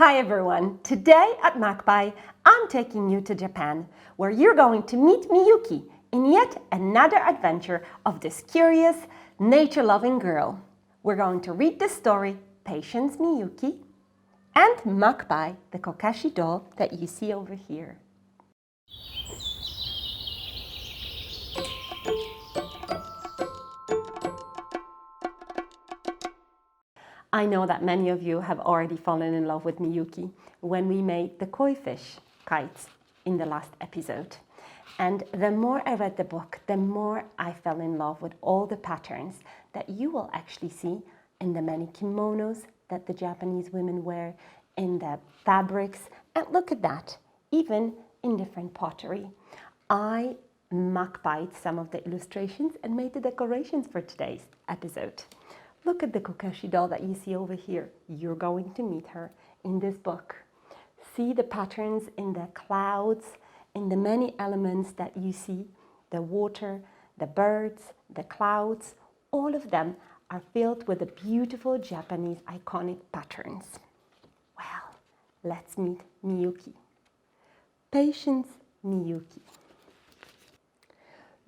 Hi everyone! Today at Magpie, I'm taking you to Japan, where you're going to meet Miyuki in yet another adventure of this curious, nature-loving girl. We're going to read the story Patience Miyuki and Magpie, the Kokeshi doll that you see over here. I know that many of you have already fallen in love with Miyuki when we made the koi fish kites in the last episode. And the more I read the book, the more I fell in love with all the patterns that you will actually see in the many kimonos that the Japanese women wear, in the fabrics, and look at that, even in different pottery. I magpied some of the illustrations and made the decorations for today's episode. Look at the Kokeshi doll that you see over here. You're going to meet her in this book. See the patterns in the clouds, in the many elements that you see, the water, the birds, the clouds, all of them are filled with the beautiful Japanese iconic patterns. Well, let's meet Miyuki. Patience Miyuki.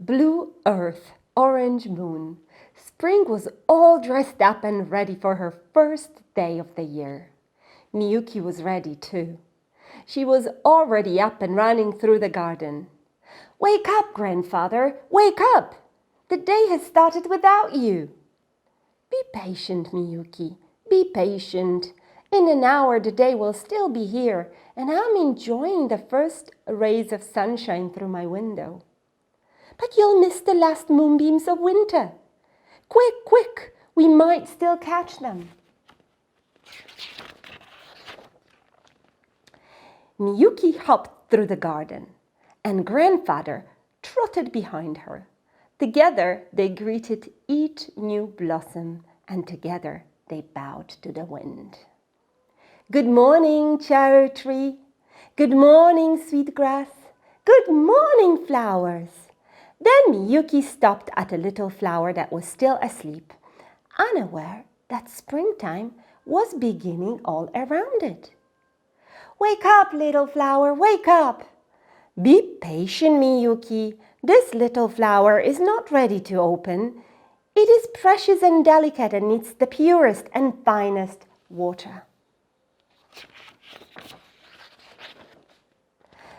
Blue earth, orange moon. Spring was all dressed up and ready for her first day of the year. Miyuki was ready too. She was already up and running through the garden. "Wake up, grandfather, wake up! The day has started without you." "Be patient, Miyuki, be patient. In an hour the day will still be here, and I'm enjoying the first rays of sunshine through my window." "But you'll miss the last moonbeams of winter. Quick, quick, we might still catch them." Miyuki hopped through the garden, and grandfather trotted behind her. Together they greeted each new blossom, and together they bowed to the wind. "Good morning, cherry tree. Good morning, sweet grass. Good morning, flowers." Then Miyuki stopped at a little flower that was still asleep, unaware that springtime was beginning all around it. "Wake up, little flower, wake up." "Be patient, Miyuki. This little flower is not ready to open. It is precious and delicate and needs the purest and finest water."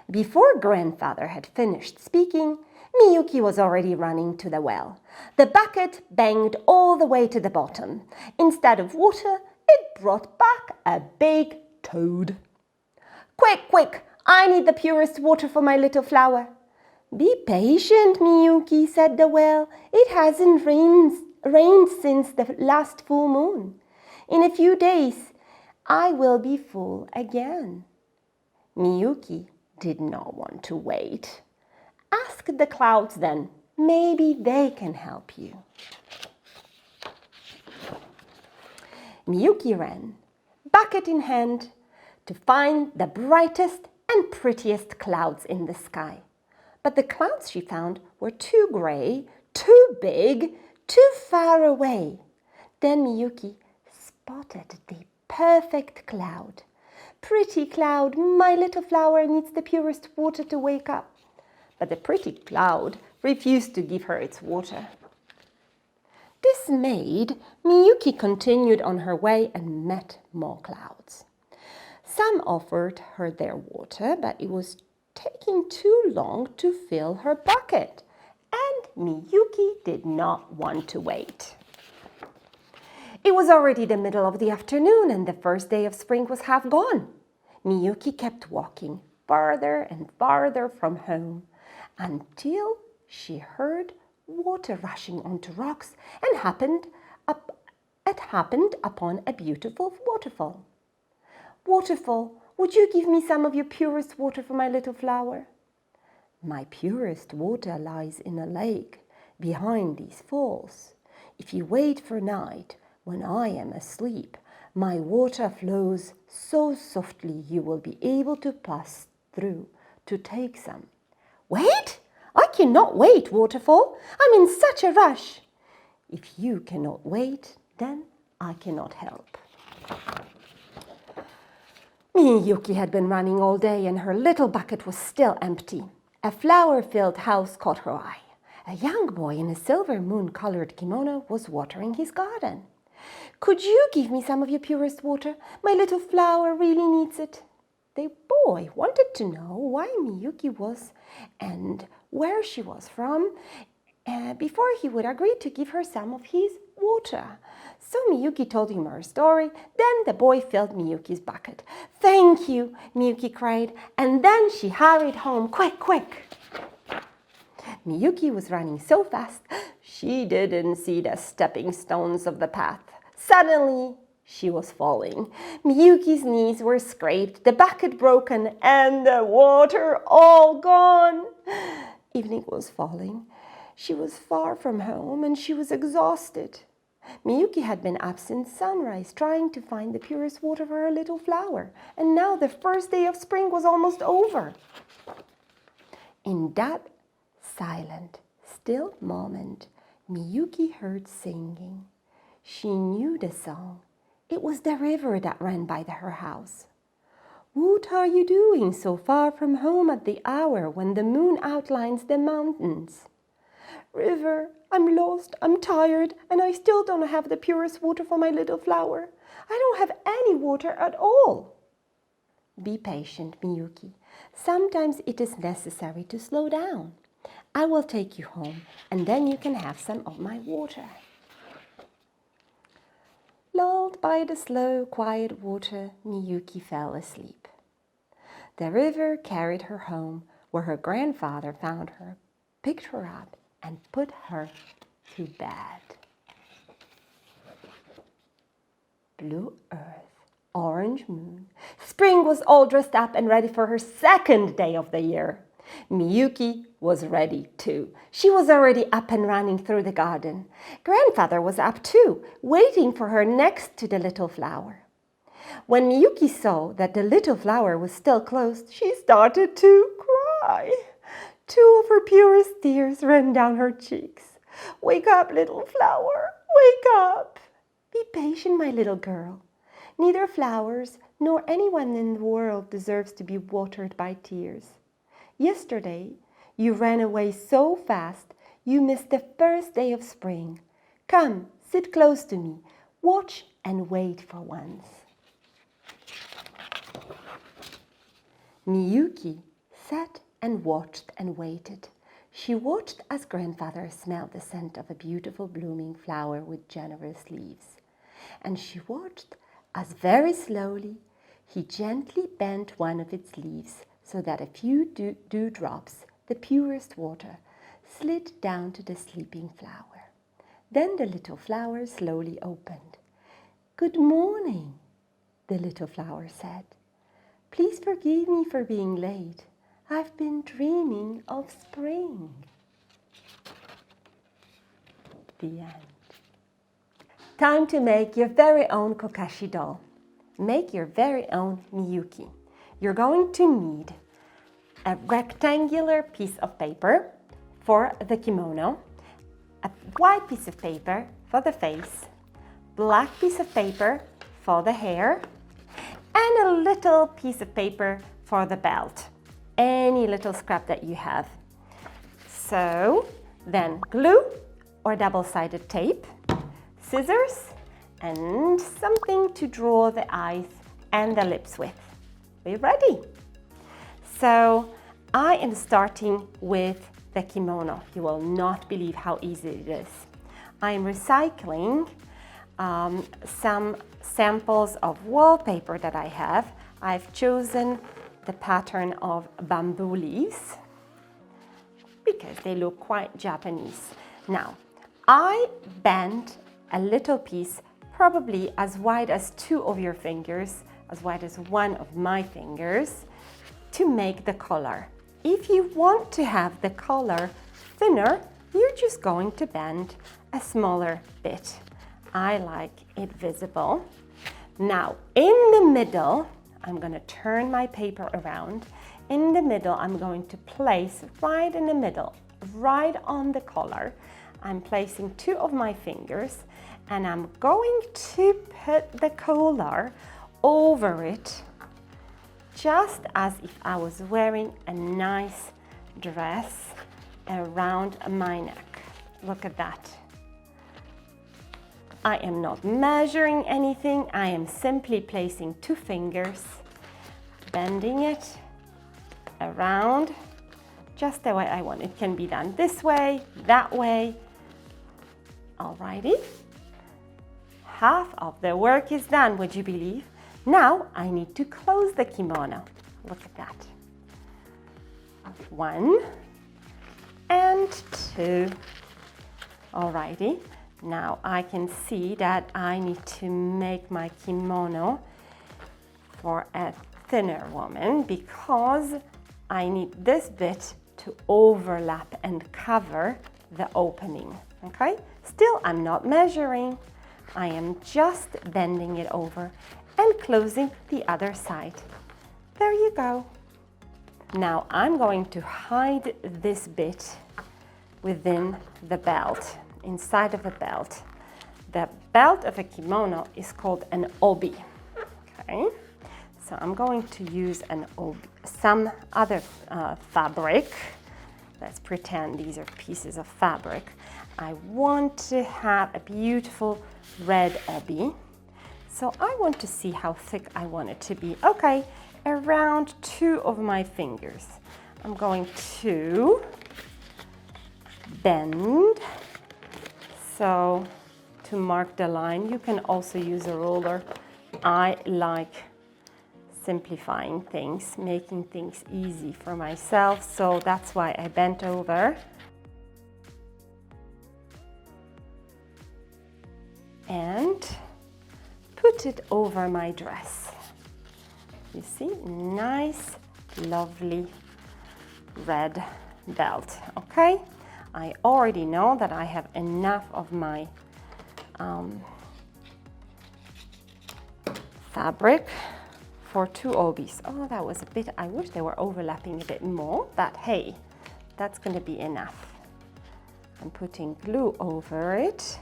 Before grandfather had finished speaking, Miyuki was already running to the well. The bucket banged all the way to the bottom. Instead of water, it brought back a big toad. "Quick, quick! I need the purest water for my little flower." "Be patient, Miyuki," said the well. "It hasn't rained since the last full moon. In a few days, I will be full again." Miyuki did not want to wait. "Ask the clouds then. Maybe they can help you." Miyuki ran, bucket in hand, to find the brightest and prettiest clouds in the sky. But the clouds she found were too gray, too big, too far away. Then Miyuki spotted the perfect cloud. "Pretty cloud, my little flower needs the purest water to wake up." But the pretty cloud refused to give her its water. Dismayed, Miyuki continued on her way and met more clouds. Some offered her their water, but it was taking too long to fill her bucket, and Miyuki did not want to wait. It was already the middle of the afternoon, and the first day of spring was half gone. Miyuki kept walking farther and farther from home, until she heard water rushing onto rocks and happened upon a beautiful waterfall. "Waterfall, would you give me some of your purest water for my little flower?" "My purest water lies in a lake behind these falls. If you wait for night, when I am asleep, my water flows so softly you will be able to pass through to take some." "Wait? I cannot wait, waterfall. I'm in such a rush." "If you cannot wait, then I cannot help." Miyuki had been running all day and her little bucket was still empty. A flower-filled house caught her eye. A young boy in a silver moon-colored kimono was watering his garden. "Could you give me some of your purest water? My little flower really needs it." The boy wanted to know why Miyuki was and where she was from before he would agree to give her some of his water. So Miyuki told him her story. Then the boy filled Miyuki's bucket. "Thank you," Miyuki cried, and then she hurried home. "Quick, quick!" Miyuki was running so fast, she didn't see the stepping stones of the path. Suddenly, she was falling. Miyuki's knees were scraped, the bucket broken, and the water all gone. Evening was falling. She was far from home and she was exhausted. Miyuki had been up since sunrise trying to find the purest water for her little flower, and now the first day of spring was almost over. In that silent, still moment, Miyuki heard singing. She knew the song. It was the river that ran by her house. "What are you doing so far from home at the hour when the moon outlines the mountains?" "River, I'm lost, I'm tired, and I still don't have the purest water for my little flower. I don't have any water at all." "Be patient, Miyuki. Sometimes it is necessary to slow down. I will take you home, and then you can have some of my water." Lulled by the slow, quiet water, Miyuki fell asleep. The river carried her home, where her grandfather found her, picked her up, and put her to bed. Blue earth, orange moon. Spring was all dressed up and ready for her second day of the year. Miyuki was ready too. She was already up and running through the garden. Grandfather was up too, waiting for her next to the little flower. When Miyuki saw that the little flower was still closed, she started to cry. 2 of her purest tears ran down her cheeks. "Wake up, little flower, wake up." "Be patient, my little girl. Neither flowers nor anyone in the world deserves to be watered by tears. Yesterday, you ran away so fast, you missed the first day of spring. Come, sit close to me. Watch and wait for once." Miyuki sat and watched and waited. She watched as grandfather smelled the scent of a beautiful blooming flower with generous leaves. And she watched as very slowly he gently bent one of its leaves so that a few dewdrops, the purest water, slid down to the sleeping flower. Then the little flower slowly opened. "Good morning," the little flower said. "Please forgive me for being late. I've been dreaming of spring." The end. Time to make your very own Kokeshi doll. Make your very own Miyuki. You're going to need a rectangular piece of paper for the kimono, a white piece of paper for the face, black piece of paper for the hair, and a little piece of paper for the belt. Any little scrap that you have. So then glue or double-sided tape, scissors, and something to draw the eyes and the lips with. We're ready. So I am starting with the kimono. You will not believe how easy it is. I am recycling some samples of wallpaper that I have. I've chosen the pattern of bamboo leaves because they look quite Japanese. Now, I bent a little piece, probably as wide as 2 of your fingers, as wide as 1 of my fingers, to make the color. If you want to have the color thinner, you're just going to bend a smaller bit. I like it visible. Now, in the middle, I'm going to turn my paper around. In the middle, I'm going to place right in the middle, right on the collar. I'm placing 2 of my fingers and I'm going to put the collar over it just as if I was wearing a nice dress around my neck. Look at that. I am not measuring anything. I am simply placing 2 fingers, bending it around just the way I want. It can be done this way, that way. Alrighty. Half of the work is done, would you believe? Now I need to close the kimono. Look at that. 1 and 2. Alrighty. Now I can see that I need to make my kimono for a thinner woman because I need this bit to overlap and cover the opening. Okay? Still, I'm not measuring. I am just bending it over and closing the other side. There you go. Now I'm going to hide this bit within the belt, inside of the belt. The belt of a kimono is called an obi. Okay, so I'm going to use an obi, some other fabric. Let's pretend these are pieces of fabric. I want to have a beautiful red obi. So I want to see how thick I want it to be. Okay, around 2 of my fingers. I'm going to bend. So to mark the line, you can also use a ruler. I like simplifying things, making things easy for myself. So that's why I bent over. And put it over my dress. You see, nice, lovely red belt, okay? I already know that I have enough of my fabric for 2 obis. Oh, that was a bit, I wish they were overlapping a bit more, but hey, that's gonna be enough. I'm putting glue over it.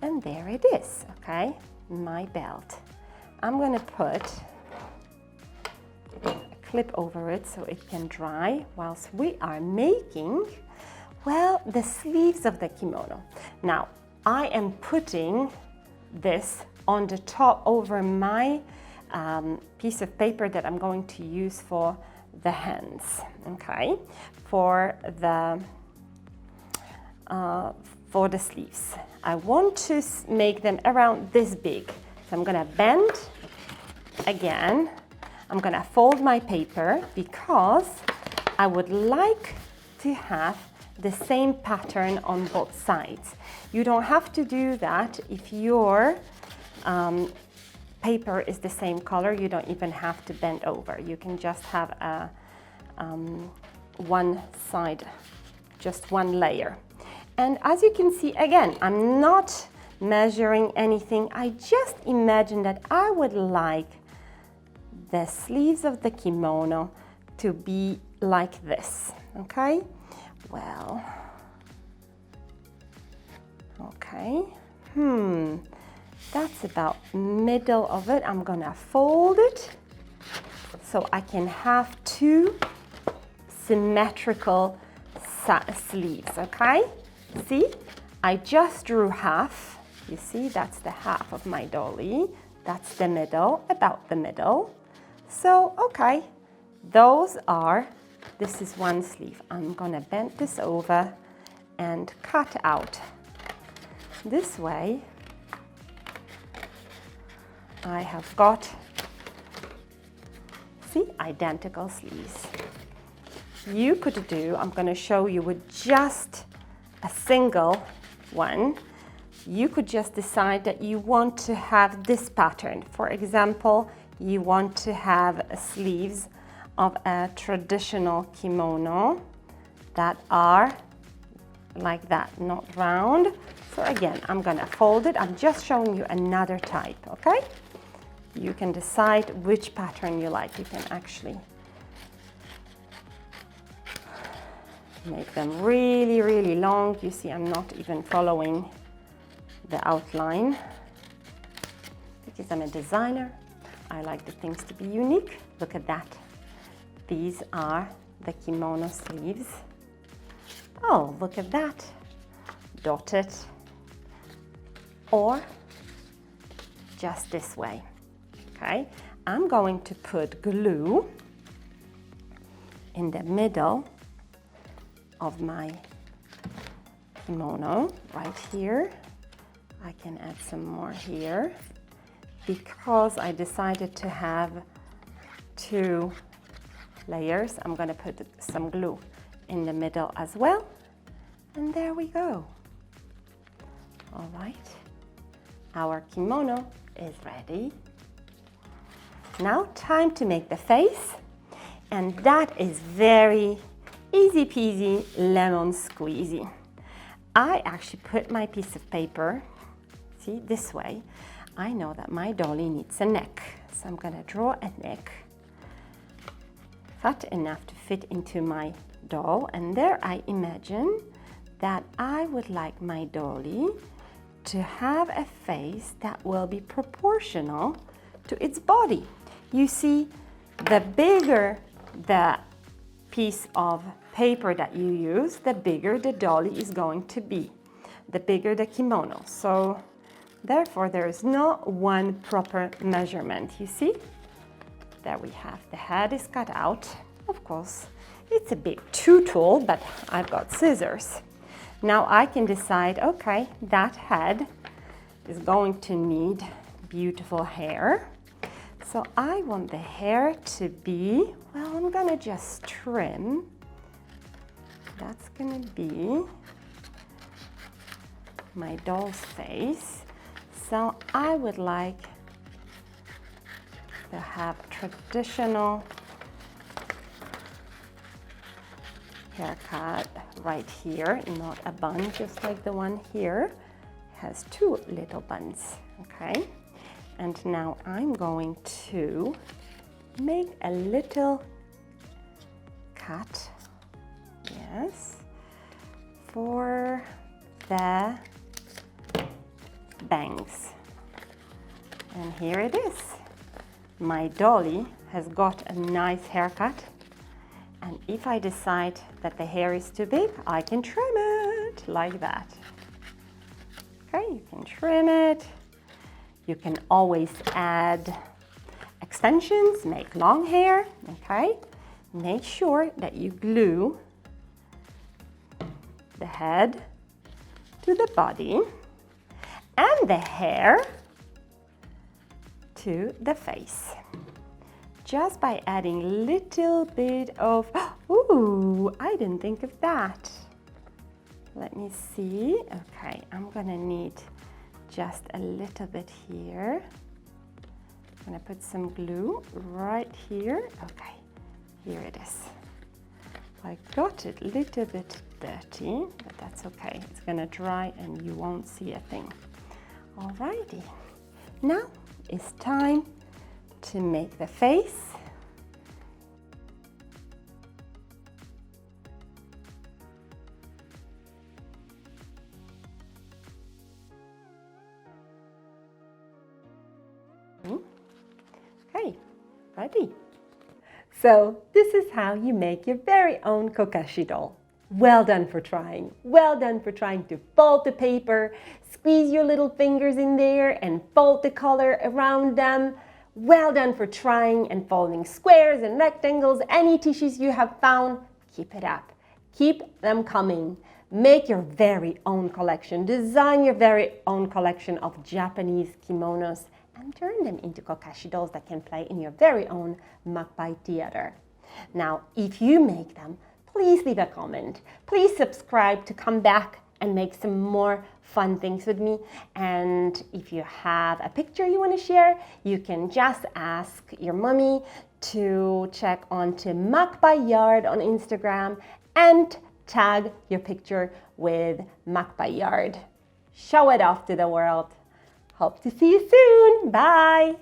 And there it is, okay? My belt. I'm gonna put a clip over it so it can dry whilst we are making, well, the sleeves of the kimono. Now, I am putting this on the top over my piece of paper that I'm going to use for the hands, okay? For the sleeves. I want to make them around this big. So I'm gonna bend again. I'm gonna fold my paper because I would like to have the same pattern on both sides. You don't have to do that if your paper is the same color. You don't even have to bend over. You can just have a one side, just one layer. And as you can see, again, I'm not measuring anything. I just imagine that I would like the sleeves of the kimono to be like this, okay? Well, okay, that's about middle of it. I'm gonna fold it so I can have 2 symmetrical sleeves, okay? See, I just drew half. You see, that's the half of my dolly. That's the middle, about the middle. So, okay, this is one sleeve. I'm gonna bend this over and cut out. This way, I have got, see, identical sleeves. You could do, I'm gonna show you with just a single one. You could just decide that you want to have this pattern. For example, you want to have sleeves of a traditional kimono that are like that, not round. So again, I'm gonna fold it. I'm just showing you another type, okay? You can decide which pattern you like. You can actually make them really, really long. You see, I'm not even following the outline because I'm a designer. I like the things to be unique. Look at that. These are the kimono sleeves. Oh, look at that. Dotted. Or just this way. Okay, I'm going to put glue in the middle of my kimono right here. I can add some more here because I decided to have 2 layers. I'm going to put some glue in the middle as well, and there we go. All right, our kimono is ready. Now time to make the face, and that is very easy peasy lemon squeezy. I actually put my piece of paper, see, this way. I know that my dolly needs a neck, so I'm gonna draw a neck fat enough to fit into my doll, and there I imagine that I would like my dolly to have a face that will be proportional to its body. You see, the bigger the piece of paper that you use, the bigger the dolly is going to be, the bigger the kimono. So therefore there is no one proper measurement. You see, there we have, the head is cut out. Of course, it's a bit too tall, but I've got scissors. Now I can decide, okay, that head is going to need beautiful hair. So I want the hair to be, well, I'm gonna just trim. That's gonna be my doll's face. So I would like to have traditional haircut right here, not a bun, just like the one here. It has 2 little buns, okay? And now I'm going to make a little cut, yes, for the bangs. And here it is. My dolly has got a nice haircut. And if I decide that the hair is too big, I can trim it like that. Okay, you can trim it. You can always add extensions, make long hair, okay? Make sure that you glue the head to the body and the hair to the face. Just by adding a little bit of, ooh, I didn't think of that. Let me see. Okay, I'm gonna need just a little bit here. I'm gonna put some glue right here. Okay, here it is. I got it a little bit dirty, but that's okay. It's gonna dry and you won't see a thing. Alrighty, now it's time to make the face. Okay, ready. So this is how you make your very own Kokeshi doll. Well done for trying. Well done for trying to fold the paper, squeeze your little fingers in there and fold the color around them. Well done for trying and folding squares and rectangles, any tissues you have found. Keep it up. Keep them coming. Make your very own collection. Design your very own collection of Japanese kimonos and turn them into Kokeshi dolls that can play in your very own Magpie theater. Now, if you make them, please leave a comment. Please subscribe to come back and make some more fun things with me. And if you have a picture you want to share, you can just ask your mommy to check onto Magpie Yard on Instagram and tag your picture with Magpie Yard. Show it off to the world. Hope to see you soon. Bye.